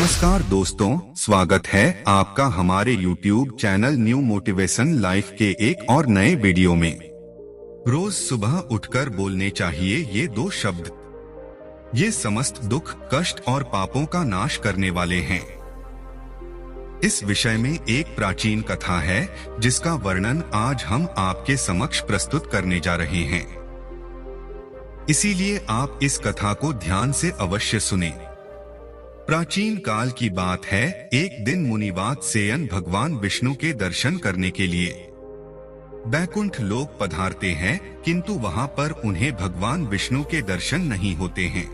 नमस्कार दोस्तों, स्वागत है आपका हमारे YouTube channel new motivation life के एक और नए वीडियो में। रोज सुबह उठकर बोलने चाहिए ये दो शब्द। ये समस्त दुख, कष्ट और पापों का नाश करने वाले हैं। इस विषय में एक प्राचीन कथा है जिसका वर्णन आज हम आपके समक्ष प्रस्तुत करने जा रहे हैं। इसीलिए आप इस कथा को ध्यान से अवश्य सुनें। प्राचीन काल की बात है, एक दिन मुनिवात सेयन भगवान विष्णु के दर्शन करने के लिए बैकुंठ लोक पधारते हैं, किंतु वहां पर उन्हें भगवान विष्णु के दर्शन नहीं होते हैं।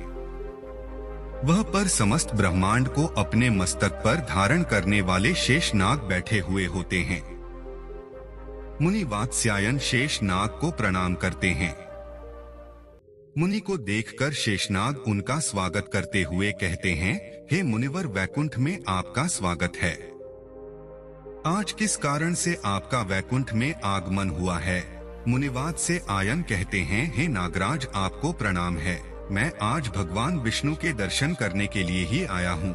वह पर समस्त ब्रह्मांड को अपने मस्तक पर धारण करने वाले शेषनाग बैठे हुए होते हैं। मुनि वात्स्यायन शेषनाग को प्रणाम करते हैं। मुनि को देखकर शेषनाग उनका स्वागत करते हुए कहते हैं, हे मुनिवर, वैकुंठ में आपका स्वागत है। आज किस कारण से आपका वैकुंठ में आगमन हुआ है? मुनिवात से आयन कहते हैं, हे नागराज, आपको प्रणाम है। मैं आज भगवान विष्णु के दर्शन करने के लिए ही आया हूँ,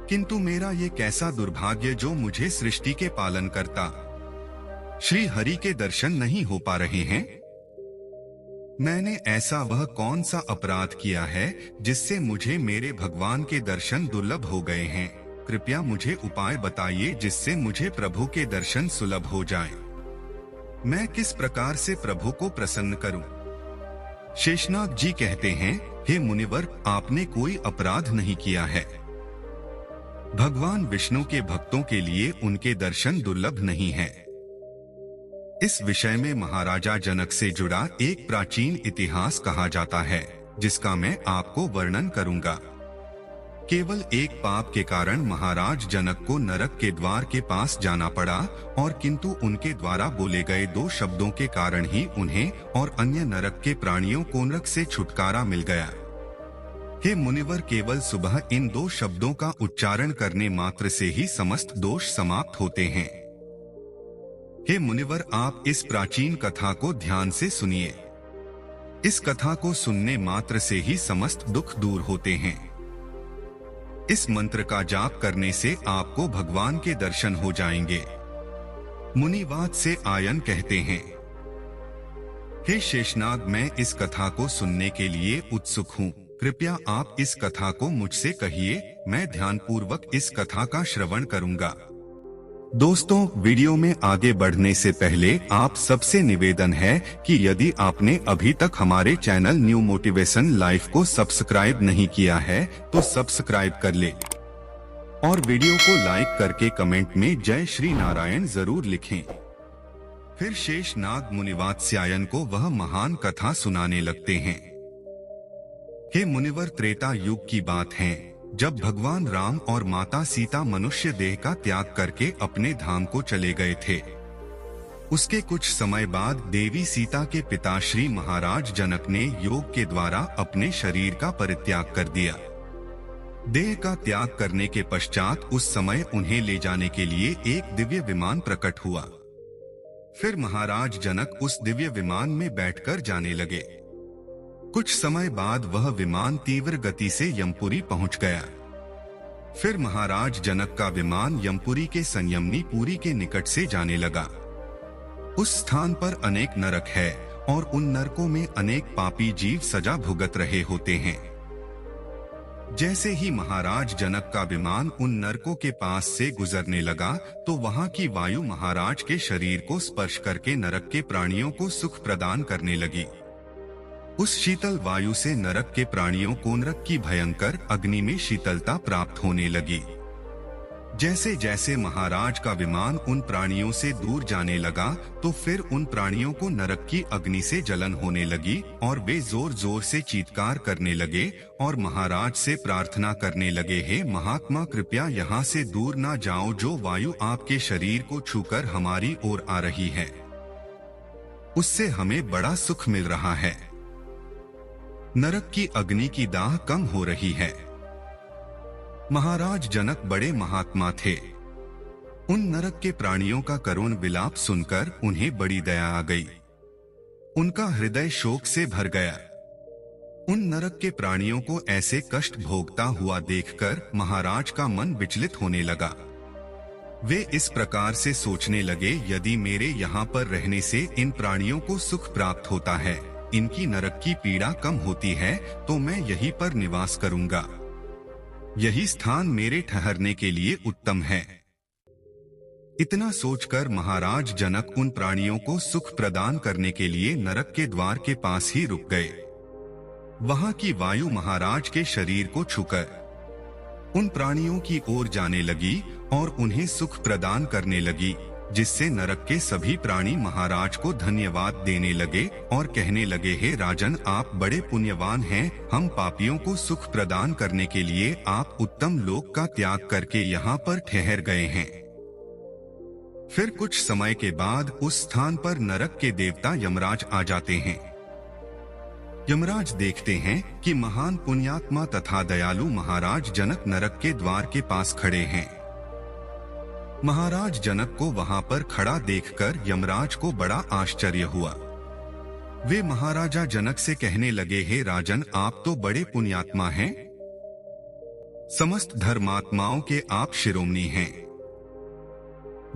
किंतु मेरा ये कैसा दुर्भाग्य जो मुझे सृष्टि के पालन करता श्री हरि के दर्शन नहीं हो पा रहे हैं। मैंने ऐसा वह कौन सा अपराध किया है जिससे मुझे मेरे भगवान के दर्शन दुर्लभ हो गए हैं? कृपया मुझे उपाय बताइए जिससे मुझे प्रभु के दर्शन सुलभ हो जाएं। मैं किस प्रकार से प्रभु को प्रसन्न करूं? शेषनाग जी कहते हैं, हे मुनिवर, आपने कोई अपराध नहीं किया है। भगवान विष्णु के भक्तों के लिए उनके दर्शन दुर्लभ नहीं है। इस विषय में महाराजा जनक से जुड़ा एक प्राचीन इतिहास कहा जाता है, जिसका मैं आपको वर्णन करूंगा। केवल एक पाप के कारण महाराज जनक को नरक के द्वार के पास जाना पड़ा, और किंतु उनके द्वारा बोले गए दो शब्दों के कारण ही उन्हें और अन्य नरक के प्राणियों को नरक से छुटकारा मिल गया। हे मुनिवर, केवल सुबह इन दो शब्दों का उच्चारण करने मात्र से ही समस्त दोष समाप्त होते हैं। हे मुनिवर, आप इस प्राचीन कथा को ध्यान से सुनिए। इस कथा को सुनने मात्र से ही समस्त दुख दूर होते हैं। इस मंत्र का जाप करने से आपको भगवान के दर्शन हो जाएंगे। मुनिवात से आयन कहते हैं, हे शेषनाग, मैं इस कथा को सुनने के लिए उत्सुक हूँ। कृपया आप इस कथा को मुझसे कहिए, मैं ध्यानपूर्वक इस कथा का श्रवण करूंगा। दोस्तों, वीडियो में आगे बढ़ने से पहले आप सबसे निवेदन है कि यदि आपने अभी तक हमारे चैनल न्यू मोटिवेशन लाइफ को सब्सक्राइब नहीं किया है तो सब्सक्राइब कर ले, और वीडियो को लाइक करके कमेंट में जय श्री नारायण जरूर लिखें। फिर शेषनाग मुनिवात्स्यायन को वह महान कथा सुनाने लगते हैं। हे मुनिवर, त्रेता युग की बात है, जब भगवान राम और माता सीता मनुष्य देह का त्याग करके अपने धाम को चले गए थे। उसके कुछ समय बाद देवी सीता के पिता श्री महाराज जनक ने योग के द्वारा अपने शरीर का परित्याग कर दिया। देह का त्याग करने के पश्चात उस समय उन्हें ले जाने के लिए एक दिव्य विमान प्रकट हुआ। फिर महाराज जनक उस दिव्य विमान में बैठकर जाने लगे। कुछ समय बाद वह विमान तीव्र गति से यमपुरी पहुंच गया। फिर महाराज जनक का विमान यमपुरी के संयमनी पुरी के निकट से जाने लगा। उस स्थान पर अनेक नरक है, और उन नरकों में अनेक पापी जीव सजा भुगत रहे होते हैं। जैसे ही महाराज जनक का विमान उन नरकों के पास से गुजरने लगा, तो वहां की वायु महाराज के शरीर को स्पर्श करके नरक के प्राणियों को सुख प्रदान करने लगी। उस शीतल वायु से नरक के प्राणियों को नरक की भयंकर अग्नि में शीतलता प्राप्त होने लगी। जैसे जैसे महाराज का विमान उन प्राणियों से दूर जाने लगा, तो फिर उन प्राणियों को नरक की अग्नि से जलन होने लगी, और वे जोर जोर से चीत्कार करने लगे और महाराज से प्रार्थना करने लगे, हे महात्मा, कृपया यहाँ से दूर ना जाओ। जो वायु आपके शरीर को छूकर हमारी ओर आ रही है, उससे हमें बड़ा सुख मिल रहा है। नरक की अग्नि की दाह कम हो रही है। महाराज जनक बड़े महात्मा थे। उन नरक के प्राणियों का करुण विलाप सुनकर उन्हें बड़ी दया आ गई। उनका हृदय शोक से भर गया। उन नरक के प्राणियों को ऐसे कष्ट भोगता हुआ देखकर महाराज का मन विचलित होने लगा। वे इस प्रकार से सोचने लगे, यदि मेरे यहाँ पर रहने से इन प्राणियों को सुख प्राप्त होता है, इनकी नरक की पीड़ा कम होती है, तो मैं यहीं पर निवास करूंगा। यही स्थान मेरे ठहरने के लिए उत्तम है। इतना सोचकर महाराज जनक उन प्राणियों को सुख प्रदान करने के लिए नरक के द्वार के पास ही रुक गए। वहां की वायु महाराज के शरीर को छूकर उन प्राणियों की ओर जाने लगी और उन्हें सुख प्रदान करने लगी, जिससे नरक के सभी प्राणी महाराज को धन्यवाद देने लगे और कहने लगे, हे राजन, आप बड़े पुण्यवान हैं। हम पापियों को सुख प्रदान करने के लिए आप उत्तम लोक का त्याग करके यहाँ पर ठहर गए हैं। फिर कुछ समय के बाद उस स्थान पर नरक के देवता यमराज आ जाते हैं। यमराज देखते हैं कि महान पुण्यात्मा तथा दयालु महाराज जनक नरक के द्वार के पास खड़े हैं। महाराज जनक को वहां पर खड़ा देखकर यमराज को बड़ा आश्चर्य हुआ। वे महाराजा जनक से कहने लगे, हे राजन, आप तो बड़े पुण्यात्मा हैं। समस्त धर्मात्माओं के आप शिरोमणि हैं।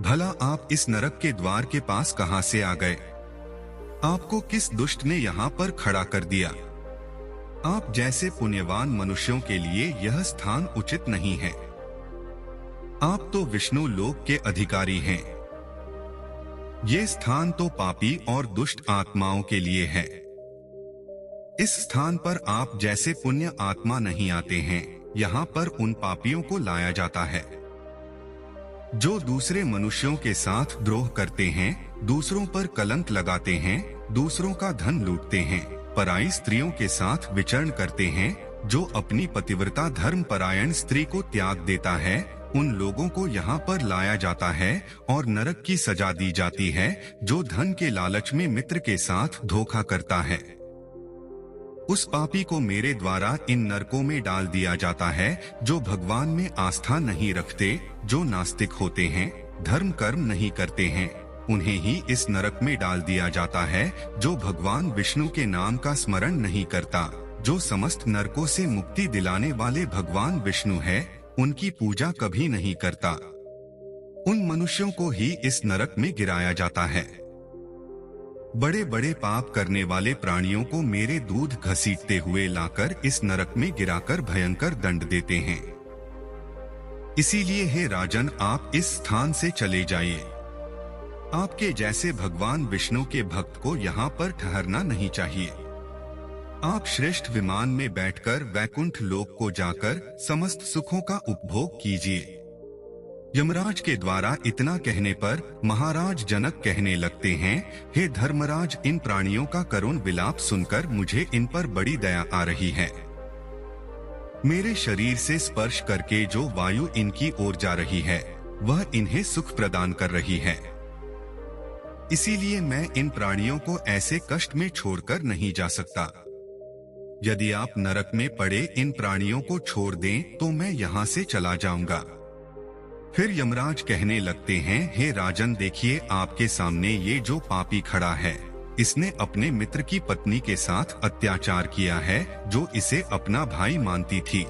भला आप इस नरक के द्वार के पास कहां से आ गए? आपको किस दुष्ट ने यहाँ पर खड़ा कर दिया? आप जैसे पुण्यवान मनुष्यों के लिए यह स्थान उचित नहीं है। आप तो विष्णु लोक के अधिकारी हैं। ये स्थान तो पापी और दुष्ट आत्माओं के लिए है। इस स्थान पर आप जैसे पुण्य आत्मा नहीं आते हैं। यहाँ पर उन पापियों को लाया जाता है जो दूसरे मनुष्यों के साथ द्रोह करते हैं, दूसरों पर कलंक लगाते हैं, दूसरों का धन लूटते हैं, पराई स्त्रियों के साथ विचरण करते हैं। जो अपनी पतिव्रता धर्म परायण स्त्री को त्याग देता है, उन लोगों को यहाँ पर लाया जाता है और नरक की सजा दी जाती है। जो धन के लालच में मित्र के साथ धोखा करता है, उस पापी को मेरे द्वारा इन नरकों में डाल दिया जाता है। जो भगवान में आस्था नहीं रखते, जो नास्तिक होते हैं, धर्म कर्म नहीं करते हैं, उन्हें ही इस नरक में डाल दिया जाता है। जो भगवान विष्णु के नाम का स्मरण नहीं करता, जो समस्त नरकों से मुक्ति दिलाने वाले भगवान विष्णु है, उनकी पूजा कभी नहीं करता, उन मनुष्यों को ही इस नरक में गिराया जाता है। बड़े बड़े पाप करने वाले प्राणियों को मेरे दूध घसीटते हुए लाकर इस नरक में गिराकर भयंकर दंड देते हैं। इसीलिए हे राजन, आप इस स्थान से चले जाइए। आपके जैसे भगवान विष्णु के भक्त को यहाँ पर ठहरना नहीं चाहिए। आप श्रेष्ठ विमान में बैठकर वैकुंठ लोक को जाकर समस्त सुखों का उपभोग कीजिए। यमराज के द्वारा इतना कहने पर महाराज जनक कहने लगते हैं, हे धर्मराज, इन प्राणियों का करुण विलाप सुनकर मुझे इन पर बड़ी दया आ रही है। मेरे शरीर से स्पर्श करके जो वायु इनकी ओर जा रही है, वह इन्हें सुख प्रदान कर रही है। इसीलिए मैं इन प्राणियों को ऐसे कष्ट में छोड़कर नहीं जा सकता। यदि आप नरक में पड़े इन प्राणियों को छोड़ दें तो मैं यहाँ से चला जाऊंगा। फिर यमराज कहने लगते हैं, हे राजन, देखिए आपके सामने ये जो पापी खड़ा है, इसने अपने मित्र की पत्नी के साथ अत्याचार किया है, जो इसे अपना भाई मानती थी।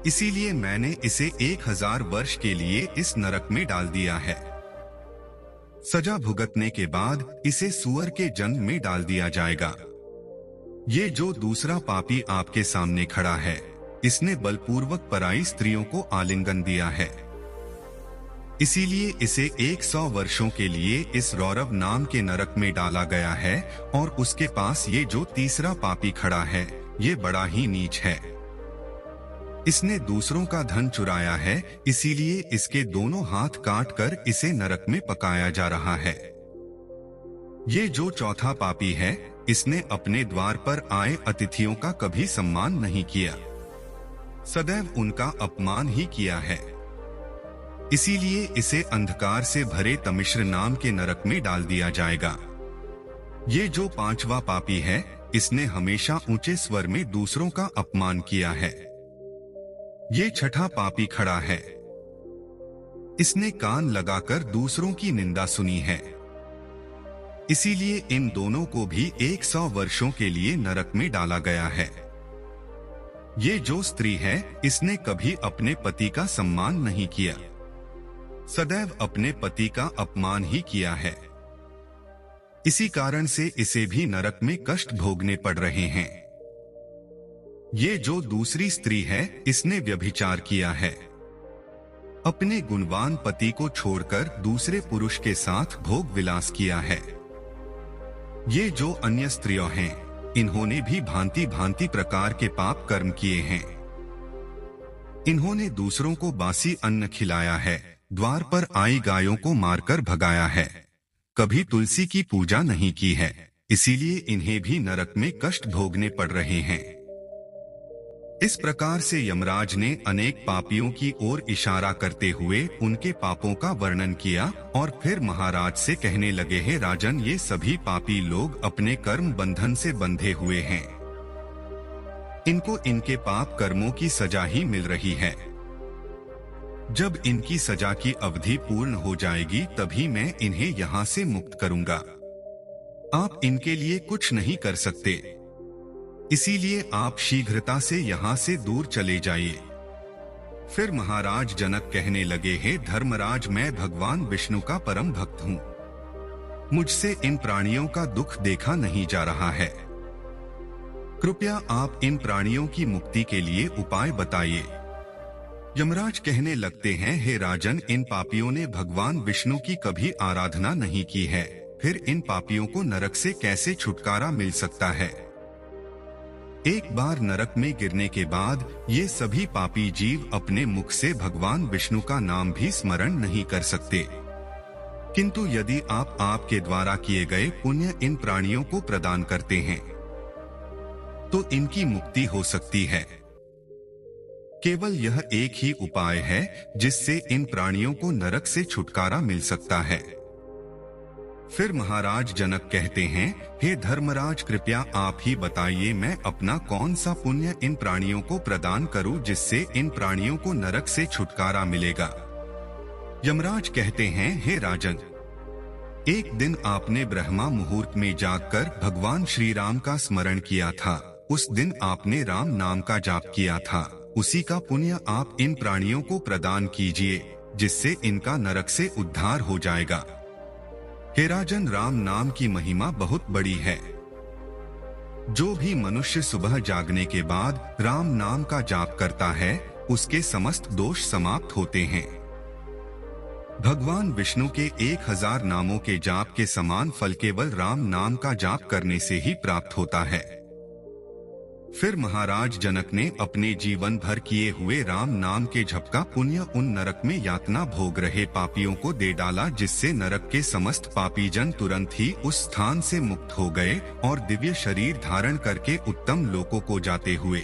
इसीलिए मैंने इसे 1000 वर्ष के लिए इस नरक में डाल दिया है। सजा भुगतने के बाद इसे सूअर के जन्म में डाल दिया जाएगा। ये जो दूसरा पापी आपके सामने खड़ा है, इसने बलपूर्वक पराई स्त्रियों को आलिंगन दिया है। इसीलिए इसे 100 वर्षों के लिए इस रौरव नाम के नरक में डाला गया है। और उसके पास ये जो तीसरा पापी खड़ा है, ये बड़ा ही नीच है। इसने दूसरों का धन चुराया है, इसीलिए इसके दोनों हाथ काट कर इसे नरक में पकाया जा रहा है। ये जो चौथा पापी है, इसने अपने द्वार पर आए अतिथियों का कभी सम्मान नहीं किया, सदैव उनका अपमान ही किया है। इसीलिए इसे अंधकार से भरे तमिश्र नाम के नरक में डाल दिया जाएगा। ये जो पांचवा पापी है, इसने हमेशा ऊंचे स्वर में दूसरों का अपमान किया है। ये छठा पापी खड़ा है, इसने कान लगाकर दूसरों की निंदा सुनी है। इसीलिए इन दोनों को भी 100 वर्षों के लिए नरक में डाला गया है। ये जो स्त्री है, इसने कभी अपने पति का सम्मान नहीं किया, सदैव अपने पति का अपमान ही किया है। इसी कारण से इसे भी नरक में कष्ट भोगने पड़ रहे हैं। ये जो दूसरी स्त्री है, इसने व्यभिचार किया है। अपने गुणवान पति को छोड़कर दूसरे पुरुष के साथ भोग विलास किया है। ये जो अन्य स्त्रियां हैं, इन्होंने भी भांति भांति प्रकार के पाप कर्म किए हैं। इन्होंने दूसरों को बासी अन्न खिलाया है, द्वार पर आई गायों को मारकर भगाया है, कभी तुलसी की पूजा नहीं की है, इसीलिए इन्हें भी नरक में कष्ट भोगने पड़ रहे हैं। इस प्रकार से यमराज ने अनेक पापियों की ओर इशारा करते हुए उनके पापों का वर्णन किया और फिर महाराज से कहने लगे, हे राजन, ये सभी पापी लोग अपने कर्म बंधन से बंधे हुए हैं। इनको इनके पाप कर्मों की सजा ही मिल रही है। जब इनकी सजा की अवधि पूर्ण हो जाएगी तभी मैं इन्हें यहाँ से मुक्त करूंगा। आप इनके लिए कुछ नहीं कर सकते, इसीलिए आप शीघ्रता से यहाँ से दूर चले जाइए। फिर महाराज जनक कहने लगे, हे धर्मराज, मैं भगवान विष्णु का परम भक्त हूँ। मुझसे इन प्राणियों का दुख देखा नहीं जा रहा है। कृपया आप इन प्राणियों की मुक्ति के लिए उपाय बताइए। यमराज कहने लगते हैं, हे राजन, इन पापियों ने भगवान विष्णु की कभी आराधना नहीं की है, फिर इन पापियों को नरक से कैसे छुटकारा मिल सकता है। एक बार नरक में गिरने के बाद ये सभी पापी जीव अपने मुख से भगवान विष्णु का नाम भी स्मरण नहीं कर सकते, किंतु यदि आप आपके द्वारा किए गए पुण्य इन प्राणियों को प्रदान करते हैं तो इनकी मुक्ति हो सकती है। केवल यह एक ही उपाय है जिससे इन प्राणियों को नरक से छुटकारा मिल सकता है। फिर महाराज जनक कहते हैं, हे धर्मराज, कृपया आप ही बताइए, मैं अपना कौन सा पुण्य इन प्राणियों को प्रदान करूं जिससे इन प्राणियों को नरक से छुटकारा मिलेगा। यमराज कहते हैं, हे राजन, एक दिन आपने ब्रह्मा मुहूर्त में जागकर भगवान श्री राम का स्मरण किया था। उस दिन आपने राम नाम का जाप किया था, उसी का पुण्य आप इन प्राणियों को प्रदान कीजिए जिससे इनका नरक से उद्धार हो जाएगा। हे राजन, राम नाम की महिमा बहुत बड़ी है। जो भी मनुष्य सुबह जागने के बाद राम नाम का जाप करता है, उसके समस्त दोष समाप्त होते हैं। भगवान विष्णु के 1000 नामों के जाप के समान फल केवल राम नाम का जाप करने से ही प्राप्त होता है। फिर महाराज जनक ने अपने जीवन भर किए हुए राम नाम के जप का पुण्य उन नरक में यातना भोग रहे पापियों को दे डाला, जिससे नरक के समस्त पापी जन तुरंत ही उस स्थान से मुक्त हो गए और दिव्य शरीर धारण करके उत्तम लोकों को जाते हुए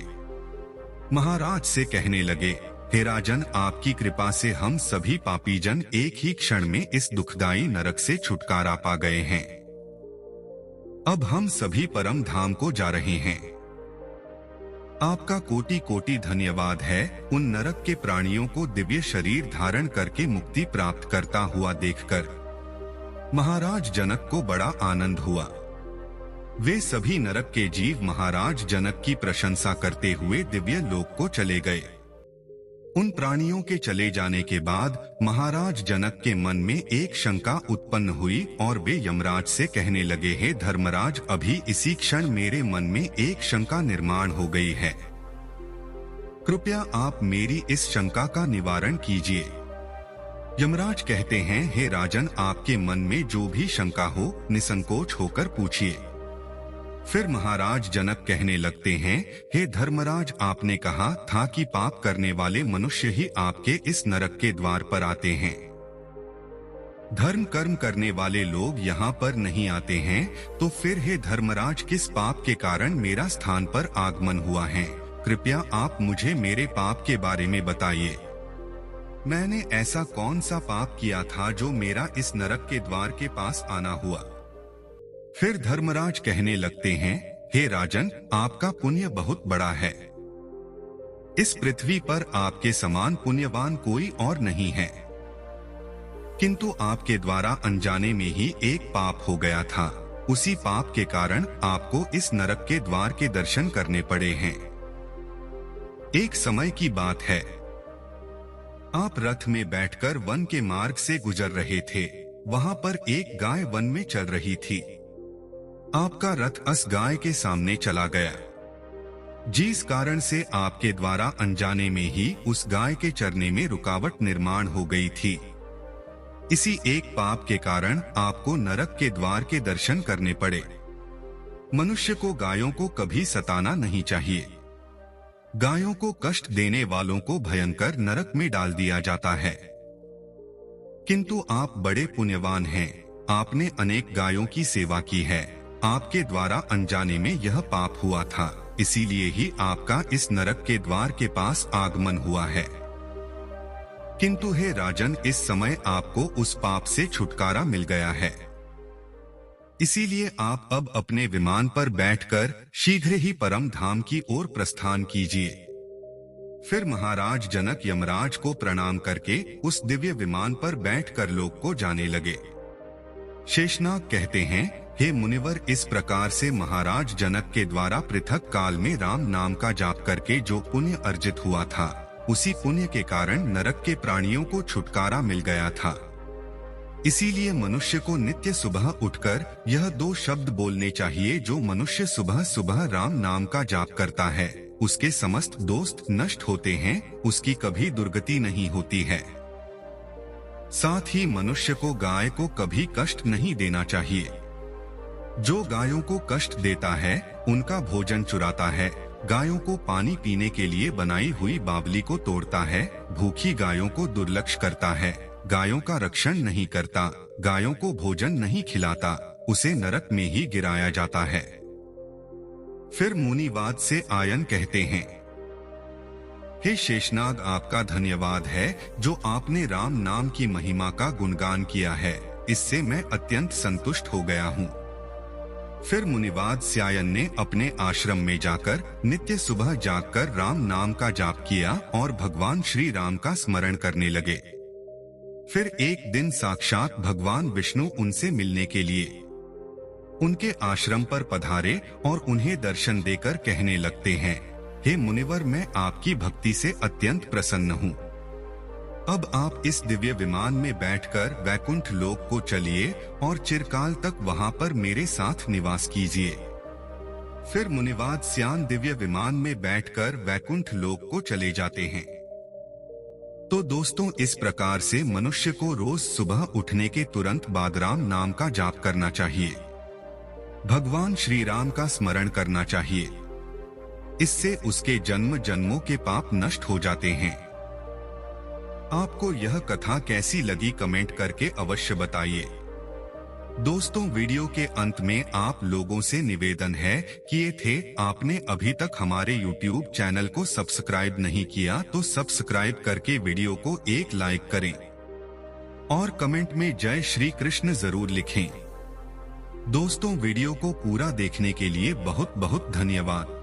महाराज से कहने लगे, हे राजन, आपकी कृपा से हम सभी पापी जन एक ही क्षण में इस दुखदायी नरक से छुटकारा पा गए हैं। अब हम सभी परम धाम को जा रहे हैं। आपका कोटि कोटि धन्यवाद है। उन नरक के प्राणियों को दिव्य शरीर धारण करके मुक्ति प्राप्त करता हुआ देखकर महाराज जनक को बड़ा आनंद हुआ। वे सभी नरक के जीव महाराज जनक की प्रशंसा करते हुए दिव्य लोक को चले गए। उन प्राणियों के चले जाने के बाद महाराज जनक के मन में एक शंका उत्पन्न हुई और वे यमराज से कहने लगे, हे धर्मराज, अभी इसी क्षण मेरे मन में एक शंका निर्माण हो गई है। कृपया आप मेरी इस शंका का निवारण कीजिए। यमराज कहते हैं, हे राजन, आपके मन में जो भी शंका हो निसंकोच होकर पूछिए। फिर महाराज जनक कहने लगते हैं, हे धर्मराज, आपने कहा था कि पाप करने वाले मनुष्य ही आपके इस नरक के द्वार पर आते हैं। धर्म कर्म करने वाले लोग यहाँ पर नहीं आते हैं, तो फिर हे धर्मराज, किस पाप के कारण मेरा स्थान पर आगमन हुआ है? कृपया आप मुझे मेरे पाप के बारे में बताइए। मैंने ऐसा कौन सा पाप किया था जो मेरा इस नरक के द्वार के पास आना हुआ? फिर धर्मराज कहने लगते हैं, हे राजन, आपका पुण्य बहुत बड़ा है। इस पृथ्वी पर आपके समान पुण्यवान कोई और नहीं है। किंतु आपके द्वारा अनजाने में ही एक पाप हो गया था। उसी पाप के कारण आपको इस नरक के द्वार के दर्शन करने पड़े हैं। एक समय की बात है, आप रथ में बैठकर वन के मार्ग से गुजर रहे थे। वहां पर एक गाय वन में चल रही थी। आपका रथ उस गाय के सामने चला गया, जिस कारण से आपके द्वारा अनजाने में ही उस गाय के चरने में रुकावट निर्माण हो गई थी। इसी एक पाप के कारण आपको नरक के द्वार के दर्शन करने पड़े। मनुष्य को गायों को कभी सताना नहीं चाहिए। गायों को कष्ट देने वालों को भयंकर नरक में डाल दिया जाता है। किंतु आप बड़े पुण्यवान हैं, आपने अनेक गायों की सेवा की है। आपके द्वारा अनजाने में यह पाप हुआ था, इसीलिए ही आपका इस नरक के द्वार के पास आगमन हुआ है। किंतु हे राजन, इस समय आपको उस पाप से छुटकारा मिल गया है। इसीलिए आप अब अपने विमान पर बैठकर शीघ्र ही परम धाम की ओर प्रस्थान कीजिए। फिर महाराज जनक यमराज को प्रणाम करके उस दिव्य विमान पर बैठकर लोक को जाने लगे। शेषनाग कहते हैं, हे मुनिवर, इस प्रकार से महाराज जनक के द्वारा पृथक काल में राम नाम का जाप करके जो पुण्य अर्जित हुआ था, उसी पुण्य के कारण नरक के प्राणियों को छुटकारा मिल गया था। इसीलिए मनुष्य को नित्य सुबह उठकर यह 2 शब्द बोलने चाहिए। जो मनुष्य सुबह सुबह राम नाम का जाप करता है, उसके समस्त दोस्त नष्ट होते हैं, उसकी कभी दुर्गति नहीं होती है। साथ ही मनुष्य को गाय को कभी कष्ट नहीं देना चाहिए। जो गायों को कष्ट देता है, उनका भोजन चुराता है, गायों को पानी पीने के लिए बनाई हुई बावली को तोड़ता है, भूखी गायों को दुर्लक्ष्य करता है, गायों का रक्षण नहीं करता, गायों को भोजन नहीं खिलाता, उसे नरक में ही गिराया जाता है। फिर मुनिवाद से आयन कहते हैं, हे शेषनाग, आपका धन्यवाद है जो आपने राम नाम की महिमा का गुणगान किया है। इससे मैं अत्यंत संतुष्ट हो गया हूँ। फिर मुनिवाद स्यायन ने अपने आश्रम में जाकर नित्य सुबह जागकर राम नाम का जाप किया और भगवान श्री राम का स्मरण करने लगे। फिर एक दिन साक्षात भगवान विष्णु उनसे मिलने के लिए उनके आश्रम पर पधारे और उन्हें दर्शन देकर कहने लगते हैं, हे मुनिवर, मैं आपकी भक्ति से अत्यंत प्रसन्न हूँ। अब आप इस दिव्य विमान में बैठकर वैकुंठ लोक को चलिए और चिरकाल तक वहां पर मेरे साथ निवास कीजिए। फिर मुनिवाद स्यान दिव्य विमान में बैठकर वैकुंठ लोक को चले जाते हैं। तो दोस्तों, इस प्रकार से मनुष्य को रोज सुबह उठने के तुरंत बाद राम नाम का जाप करना चाहिए, भगवान श्री राम का स्मरण करना चाहिए। इससे उसके जन्म जन्मों के पाप नष्ट हो जाते हैं। आपको यह कथा कैसी लगी कमेंट करके अवश्य बताइए। दोस्तों, वीडियो के अंत में आप लोगों से निवेदन है कि ये थे आपने अभी तक हमारे YouTube चैनल को सब्सक्राइब नहीं किया तो सब्सक्राइब करके वीडियो को एक लाइक करें और कमेंट में जय श्री कृष्ण जरूर लिखें। दोस्तों, वीडियो को पूरा देखने के लिए बहुत बहुत धन्यवाद।